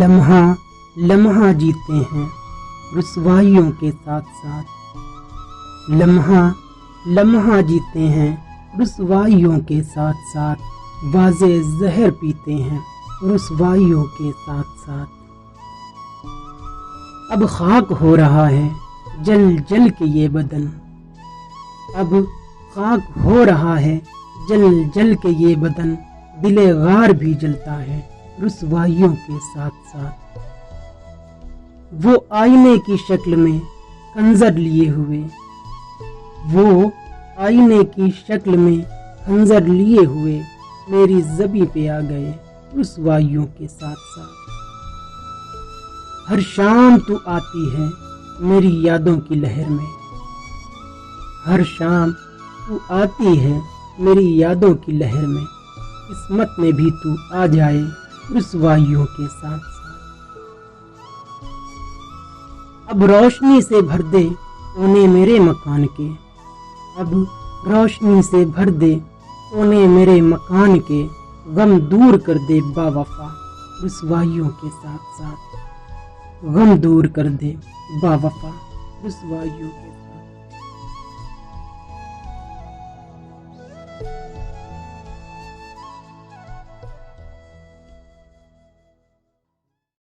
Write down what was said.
लम्हा लम्हा जीते हैं रुसवाइयों के साथ साथ। लम्हा लम्हा जीते हैं रुसवाइयों के साथ साथ। वाज़े जहर पीते हैं रुसवाइयों के साथ साथ। अब खाक हो रहा है जल जल के ये बदन। अब खाक हो रहा है जल जल के ये बदन। दिले गार भी जलता है रुसवाइयों के साथ साथ। वो आईने की शक्ल में खंजर लिए हुए, वो आईने की शक्ल में खंजर लिए हुए मेरी ज़बी पे आ गए रुसवाइयों के साथ साथ। हर शाम तू आती है मेरी यादों की लहर में। हर शाम तू आती है मेरी यादों की लहर में। किस्मत में भी तू आ जाए रुसवाइयों के साथ साथ। अब रोशनी से भर दे कोने मेरे मकान के। अब रोशनी से भर दे कोने मेरे मकान के। गम दूर कर दे बावफा रुसवाइयों के साथ साथ। गम दूर कर दे बावफा रुसवाइयों के साथ।